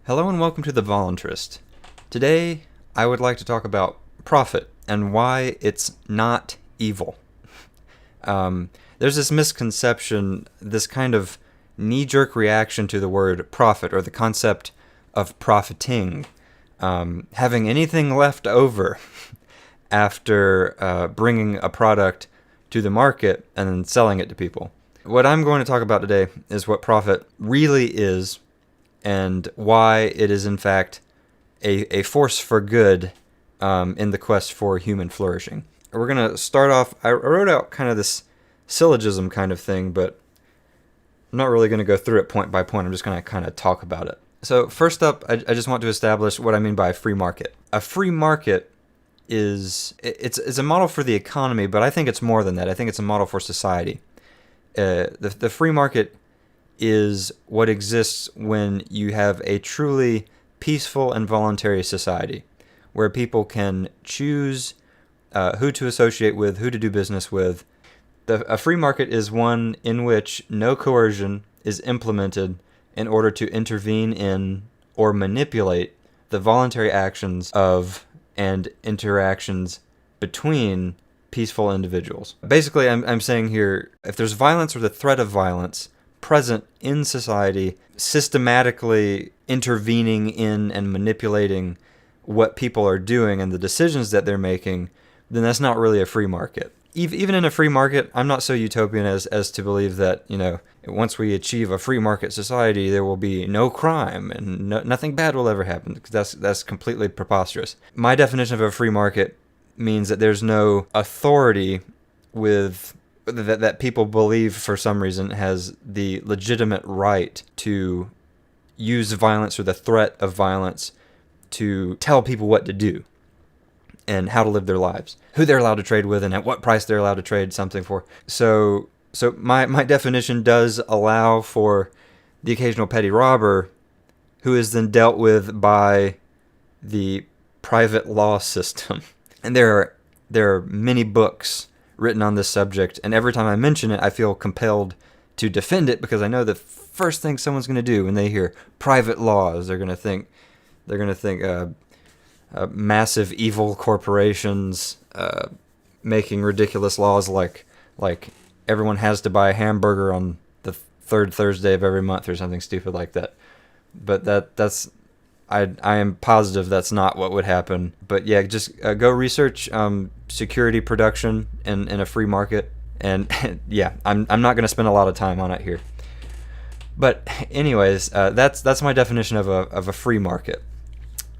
Hello and welcome to The Voluntarist. Today, I would like to talk about profit and why it's not evil. There's this misconception, this kind of knee-jerk reaction to the word profit or the concept of profiting, having anything left over after bringing a product to the market and then selling it to people. What I'm going to talk about today is what profit really is and why it is in fact a force for good in the quest for human flourishing. We're going to start off, I wrote out kind of this syllogism kind of thing, but I'm not really going to go through it point by point. I'm just going to kind of talk about it. So first up, I just want to establish what I mean by a free market. A free market is a model for the economy, but I think it's more than that. I think it's a model for society. The free market is what exists when you have a truly peaceful and voluntary society where people can choose who to associate with, who to do business with. A free market is one in which no coercion is implemented in order to intervene in or manipulate the voluntary actions of and interactions between peaceful individuals. Basically, I'm saying here, if there's violence or the threat of violence present in society, systematically intervening in and manipulating what people are doing and the decisions that they're making, then that's not really a free market. Even in a free market, I'm not so utopian as to believe that, once we achieve a free market society, there will be no crime and nothing bad will ever happen, because that's completely preposterous. My definition of a free market means that there's no authority that people believe for some reason has the legitimate right to use violence or the threat of violence to tell people what to do and how to live their lives, who they're allowed to trade with, and at what price they're allowed to trade something for. So my definition does allow for the occasional petty robber who is then dealt with by the private law system. And there are many books written on this subject, and every time I mention it, I feel compelled to defend it, because I know the first thing someone's going to do when they hear private laws, they're going to think massive evil corporations making ridiculous laws like everyone has to buy a hamburger on the third Thursday of every month or something stupid like that. But that's I am positive that's not what would happen. But yeah, just go research security production in a free market, and yeah, I'm not going to spend a lot of time on it here. But anyways, that's my definition of a free market.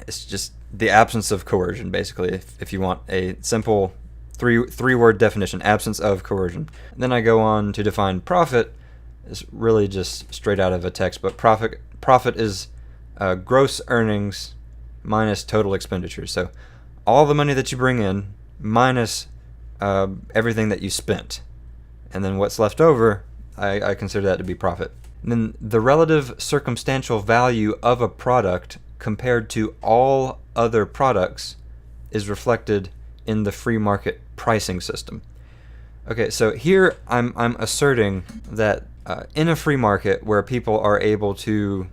It's just the absence of coercion, basically. If you want a simple three-word definition, absence of coercion. And then I go on to define profit. It's really just straight out of a textbook. Profit is gross earnings minus total expenditures. So all the money that you bring in minus everything that you spent. And then what's left over, I consider that to be profit. And then the relative circumstantial value of a product compared to all other products is reflected in the free market pricing system. Okay, so here I'm asserting that in a free market where people are able to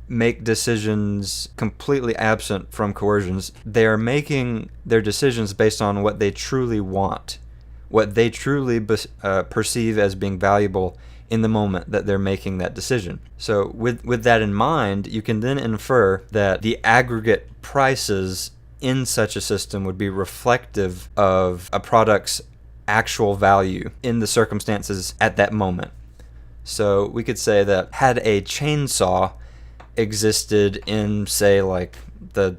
make decisions completely absent from coercions, they are making their decisions based on what they truly want, what they truly perceive as being valuable in the moment that they're making that decision. So with that in mind, you can then infer that the aggregate prices in such a system would be reflective of a product's actual value in the circumstances at that moment. So we could say that had a chainsaw existed in, say, like the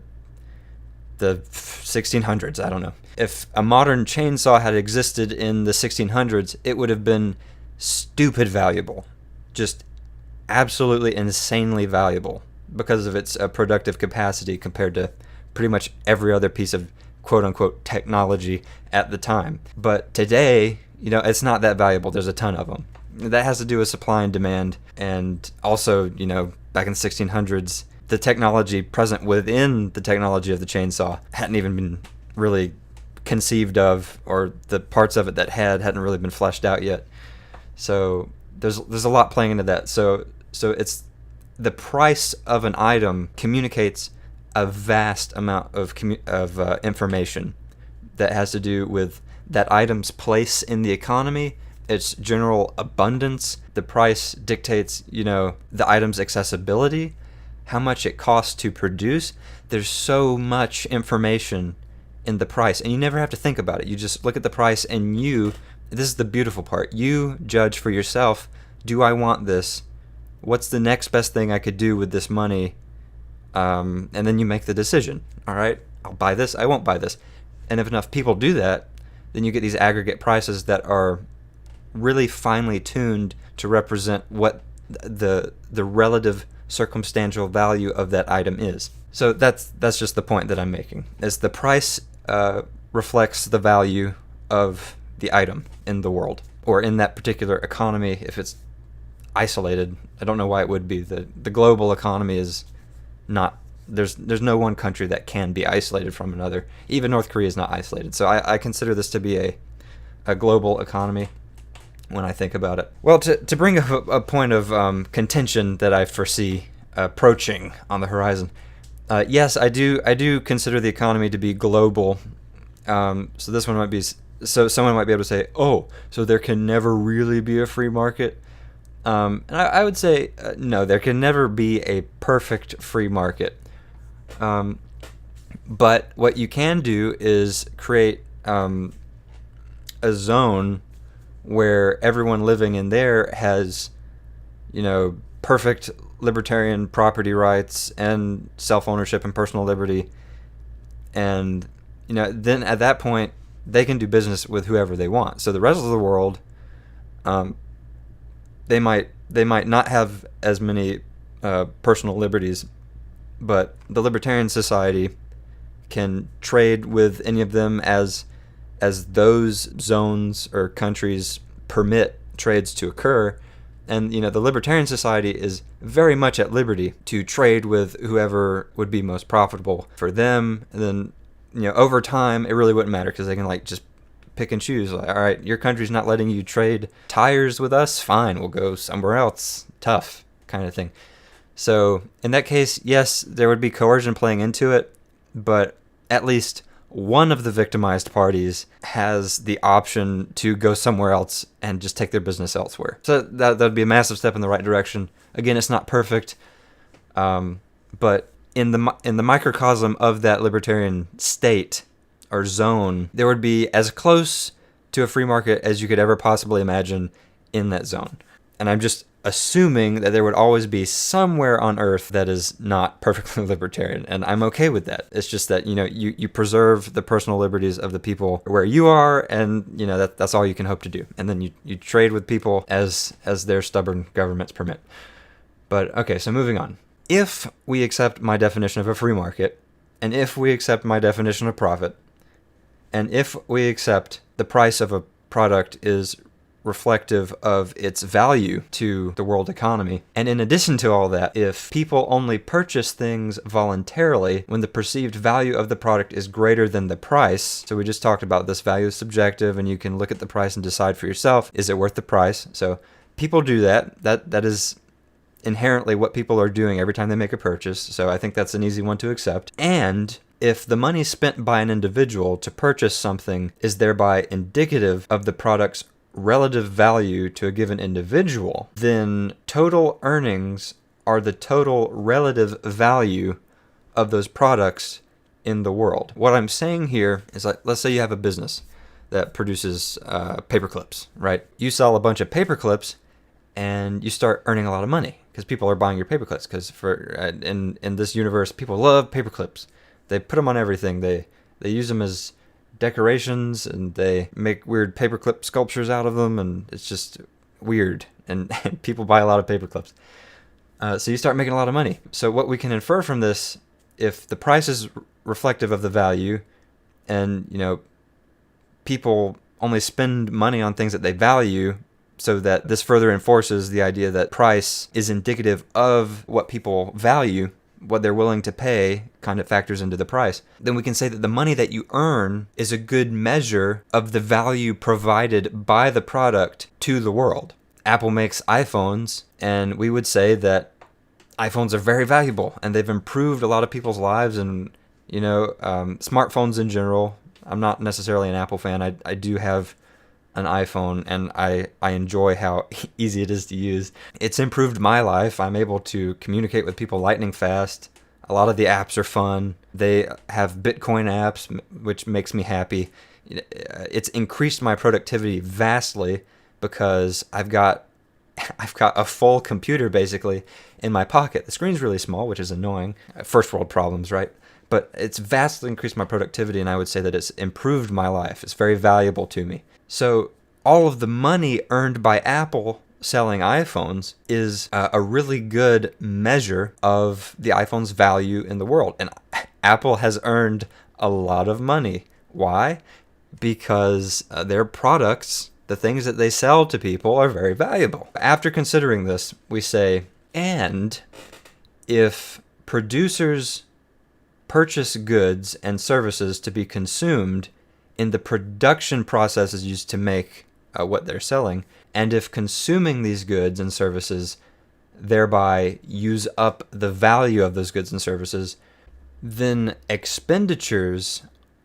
1600s, I don't know. If a modern chainsaw had existed in the 1600s, it would have been stupid valuable, just absolutely insanely valuable because of its productive capacity compared to pretty much every other piece of quote-unquote technology at the time. But today, it's not that valuable. There's a ton of them. That has to do with supply and demand, and also, back in the 1600s, the technology present within the technology of the chainsaw hadn't even been really conceived of, or the parts of it that hadn't really been fleshed out yet. So there's a lot playing into that. So it's the price of an item communicates a vast amount of information that has to do with that item's place in the economy, its general abundance. The price dictates, the item's accessibility, how much it costs to produce. There's so much information in the price, and you never have to think about it. You just look at the price, and this is the beautiful part, you judge for yourself, do I want this? What's the next best thing I could do with this money? And then you make the decision. All right, I'll buy this, I won't buy this. And if enough people do that, then you get these aggregate prices that are really finely tuned to represent what the relative circumstantial value of that item is. So that's just the point that I'm making, is the price reflects the value of the item in the world, or in that particular economy. If it's isolated, I don't know why it would be. The global economy is not, there's no one country that can be isolated from another. Even North Korea is not isolated. So I consider this to be a global economy when I think about it. Well, to bring up a point of contention that I foresee approaching on the horizon, yes, I do consider the economy to be global. So this one might be, so someone might be able to say, oh, so there can never really be a free market. And I would say, no, there can never be a perfect free market. But what you can do is create a zone where everyone living in there has, perfect libertarian property rights and self-ownership and personal liberty. And, then at that point, they can do business with whoever they want. So the rest of the world, they might not have as many personal liberties, but the libertarian society can trade with any of them as those zones or countries permit trades to occur. And the libertarian society is very much at liberty to trade with whoever would be most profitable for them. And then over time it really wouldn't matter, because they can just pick and choose. All right, your country's not letting you trade tires with us, fine, we'll go somewhere else. Tough kind of thing. So in that case, yes, there would be coercion playing into it, but at least one of the victimized parties has the option to go somewhere else and just take their business elsewhere. So that would be a massive step in the right direction. Again, it's not perfect, but in the microcosm of that libertarian state or zone, there would be as close to a free market as you could ever possibly imagine in that zone. And I'm just assuming that there would always be somewhere on Earth that is not perfectly libertarian, and I'm okay with that. It's just that you preserve the personal liberties of the people where you are, and that's all you can hope to do. And then you trade with people as their stubborn governments permit. But okay, so moving on. If we accept my definition of a free market, and if we accept my definition of profit, and if we accept the price of a product is reflective of its value to the world economy, and in addition to all that, if people only purchase things voluntarily when the perceived value of the product is greater than the price, so we just talked about this value is subjective, and you can look at the price and decide for yourself, is it worth the price? So people do that. That is inherently what people are doing every time they make a purchase, so I think that's an easy one to accept. And if the money spent by an individual to purchase something is thereby indicative of the product's relative value to a given individual, then total earnings are the total relative value of those products in the world. What I'm saying here is, let's say you have a business that produces paper clips, right? You sell a bunch of paper clips and you start earning a lot of money because people are buying your paper clips, because in this universe, people love paper clips. They put them on everything. They use them as decorations, and they make weird paperclip sculptures out of them, and it's just weird, and people buy a lot of paper clips. So you start making a lot of money. So what we can infer from this, if the price is reflective of the value, and people only spend money on things that they value, so that this further enforces the idea that price is indicative of what people value, what they're willing to pay kind of factors into the price, then we can say that the money that you earn is a good measure of the value provided by the product to the world. Apple makes iPhones, and we would say that iPhones are very valuable, and they've improved a lot of people's lives, and smartphones in general. I'm not necessarily an Apple fan. I do have an iPhone, and I enjoy how easy it is to use. It's improved my life. I'm able to communicate with people lightning fast. A lot of the apps are fun. They have Bitcoin apps, which makes me happy. It's increased my productivity vastly because I've got a full computer basically in my pocket. The screen's really small, which is annoying. First world problems, right? But it's vastly increased my productivity, and I would say that it's improved my life. It's very valuable to me. So all of the money earned by Apple selling iPhones is a really good measure of the iPhone's value in the world. And Apple has earned a lot of money. Why? Because their products, the things that they sell to people, are very valuable. After considering this, we say, and if producers purchase goods and services to be consumed in the production processes used to make what they're selling, and if consuming these goods and services thereby use up the value of those goods and services, then expenditures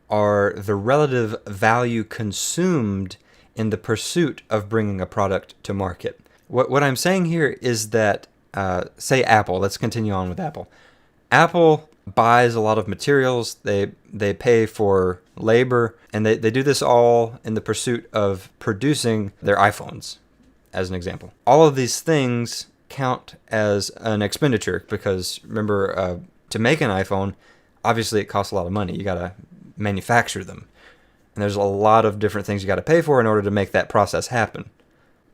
are the relative value consumed in the pursuit of bringing a product to market. What I'm saying here is that, say Apple, let's continue on with Apple. Apple buys a lot of materials, they pay for labor, and they do this all in the pursuit of producing their iPhones, as an example. All of these things count as an expenditure because, remember, to make an iPhone, obviously it costs a lot of money. You got to manufacture them. And there's a lot of different things you got to pay for in order to make that process happen.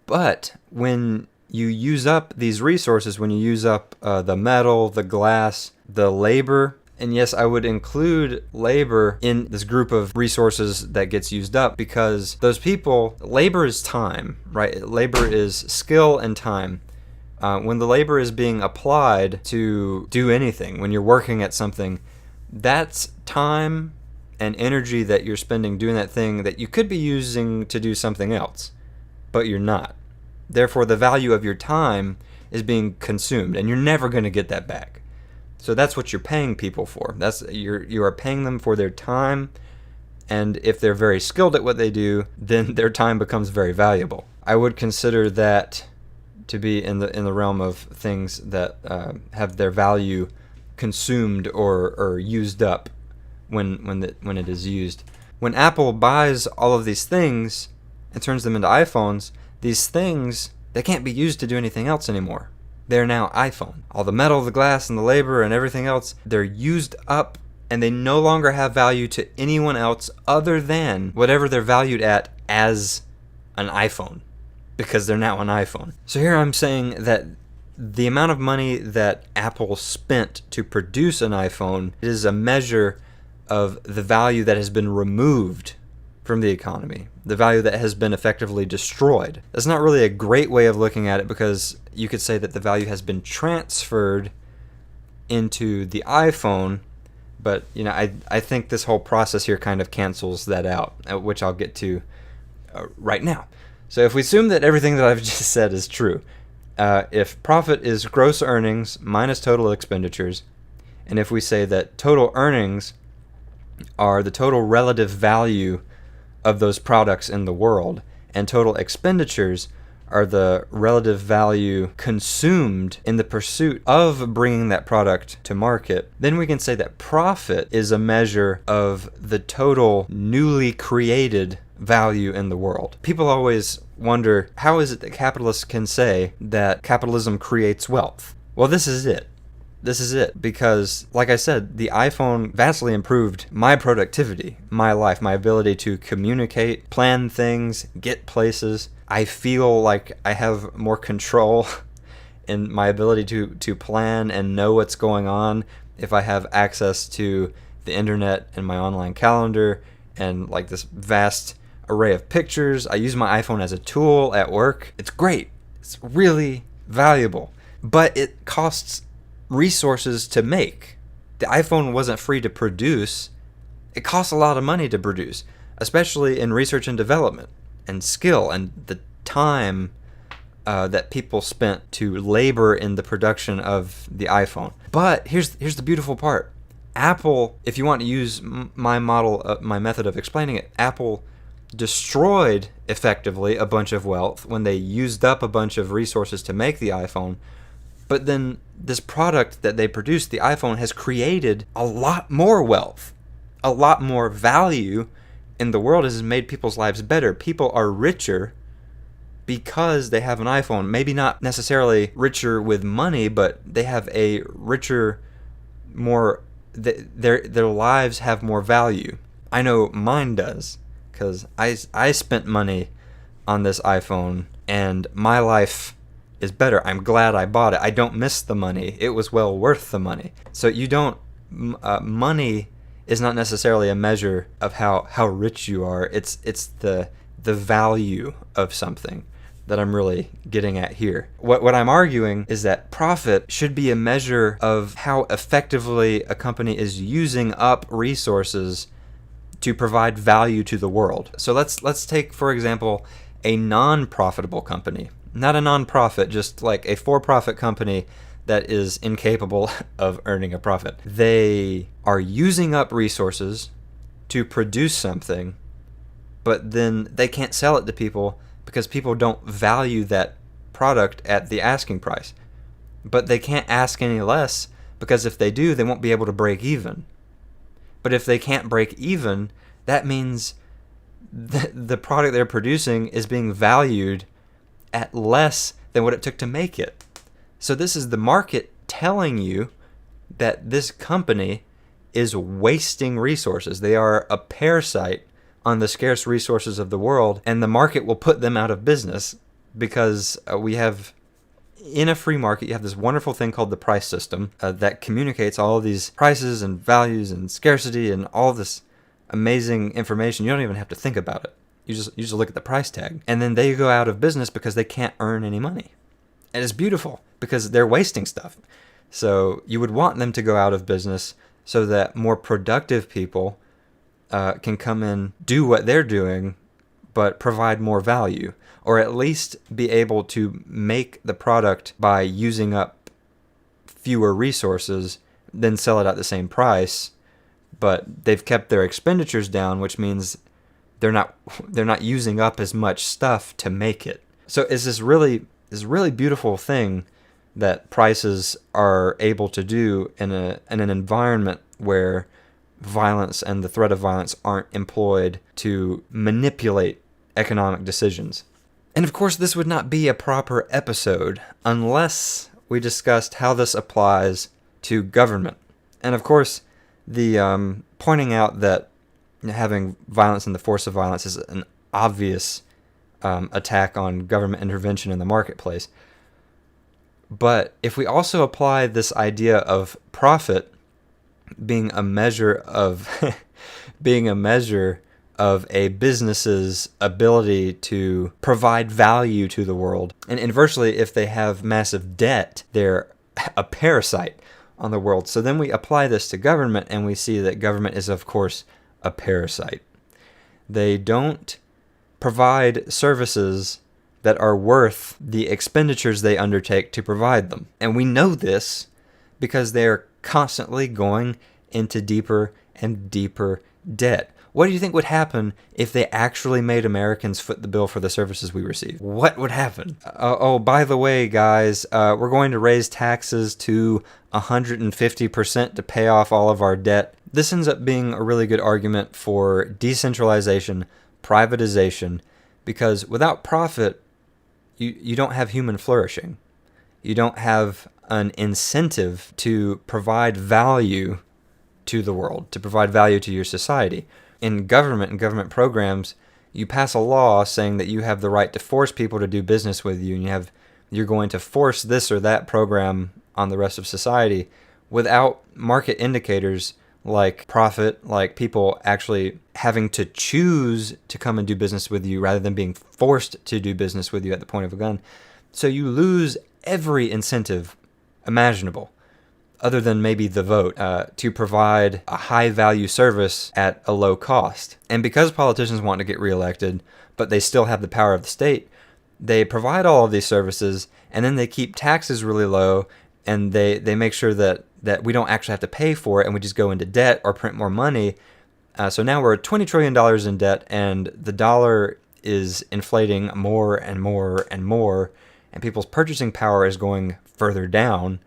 But when you use up these resources, when you use up the metal, the glass, the labor, and yes, I would include labor in this group of resources that gets used up because those people, labor is time, right? Labor is skill and time. When the labor is being applied to do anything, when you're working at something, that's time and energy that you're spending doing that thing that you could be using to do something else, but you're not. Therefore, the value of your time is being consumed, and you're never going to get that back. So that's what you're paying people for. You are paying them for their time, and if they're very skilled at what they do, then their time becomes very valuable. I would consider that to be in the realm of things that have their value consumed or used up when it is used. When Apple buys all of these things and turns them into iPhones, these things, they can't be used to do anything else anymore. They're now iPhone. All the metal, the glass, and the labor and everything else, they're used up, and they no longer have value to anyone else other than whatever they're valued at as an iPhone, because they're now an iPhone. So here I'm saying that the amount of money that Apple spent to produce an iPhone is a measure of the value that has been removed from the economy, the value that has been effectively destroyed. That's not really a great way of looking at it because you could say that the value has been transferred into the iPhone, but I think this whole process here kind of cancels that out, which I'll get to right now. So if we assume that everything that I've just said is true, if profit is gross earnings minus total expenditures, and if we say that total earnings are the total relative value of those products in the world, and total expenditures are the relative value consumed in the pursuit of bringing that product to market, then we can say that profit is a measure of the total newly created value in the world. People always wonder, how is it that capitalists can say that capitalism creates wealth? Well, this is it. This is it, because, like I said, the iPhone vastly improved my productivity, my life, my ability to communicate, plan things, get places. I feel like I have more control in my ability to plan and know what's going on if I have access to the internet and my online calendar and like this vast array of pictures. I use my iPhone as a tool at work. It's great. It's really valuable, but it costs resources to make. The iPhone wasn't free to produce. It costs a lot of money to produce, especially in research and development and skill and the time that people spent to labor in the production of the iPhone. But here's the beautiful part. Apple, if you want to use my method of explaining it, Apple destroyed effectively a bunch of wealth when they used up a bunch of resources to make the iPhone. But then this product that they produced, the iPhone, has created a lot more wealth, a lot more value in the world. It has made people's lives better. People are richer because they have an iPhone. Maybe not necessarily richer with money, but they have a richer, more, their lives have more value. I know mine does, because I spent money on this iPhone, and my life is better. I'm glad I bought it. I don't miss the money. It was well worth the money. So you don't, money is not necessarily a measure of how rich you are. It's the value of something that I'm really getting at here. What I'm arguing is that profit should be a measure of how effectively a company is using up resources to provide value to the world. So let's take, for example, a non-profitable company. Not a non-profit, just like a for-profit company that is incapable of earning a profit. They are using up resources to produce something, but then they can't sell it to people because people don't value that product at the asking price. But they can't ask any less, because if they do, they won't be able to break even. But if they can't break even, that means the product they're producing is being valued at less than what it took to make it. So this is the market telling you that this company is wasting resources. They are a parasite on the scarce resources of the world, and the market will put them out of business, because we have, in a free market, you have this wonderful thing called the price system that communicates all of these prices and values and scarcity and all this amazing information. You don't even have to think about it. You just look at the price tag, and then they go out of business because they can't earn any money. And it's beautiful because they're wasting stuff. So you would want them to go out of business so that more productive people can come in, do what they're doing, but provide more value, or at least be able to make the product by using up fewer resources, then sell it at the same price. But they've kept their expenditures down, which means they're not using up as much stuff to make it. So it's this really beautiful thing that prices are able to do in an environment where violence and the threat of violence aren't employed to manipulate economic decisions. And of course, this would not be a proper episode unless we discussed how this applies to government. And of course, the pointing out that having violence and the force of violence is an obvious attack on government intervention in the marketplace. But if we also apply this idea of profit being a measure of a business's ability to provide value to the world, and inversely, if they have massive debt, they're a parasite on the world. So then we apply this to government, and we see that government is, of course, a parasite. They don't provide services that are worth the expenditures they undertake to provide them. And we know this because they are constantly going into deeper and deeper debt. What do you think would happen if they actually made Americans foot the bill for the services we receive? What would happen? By the way, guys, we're going to raise taxes to 150% to pay off all of our debt. This ends up being a really good argument for decentralization, privatization, because without profit, you don't have human flourishing. You don't have an incentive to provide value to the world, to provide value to your society. In government and government programs, you pass a law saying that you have the right to force people to do business with you, and you're going to force this or that program on the rest of society without market indicators like profit, like people actually having to choose to come and do business with you rather than being forced to do business with you at the point of a gun. So you lose every incentive imaginable, other than maybe the vote, to provide a high-value service at a low cost. And because politicians want to get reelected, but they still have the power of the state, they provide all of these services, and then they keep taxes really low, and they make sure that we don't actually have to pay for it, and we just go into debt or print more money. So now we're $20 trillion in debt, and the dollar is inflating more and more and more, and people's purchasing power is going further down.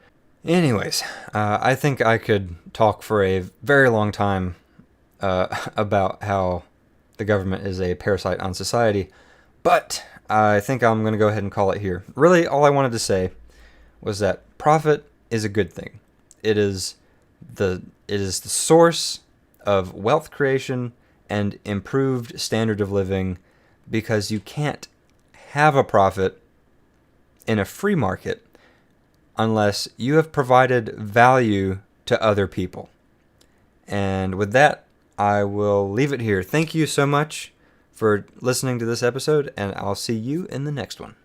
Anyways, I think I could talk for a very long time about how the government is a parasite on society, but I think I'm going to go ahead and call it here. Really, all I wanted to say was that profit is a good thing. It is the source of wealth creation and improved standard of living, because you can't have a profit in a free market unless you have provided value to other people. And with that, I will leave it here. Thank you so much for listening to this episode, and I'll see you in the next one.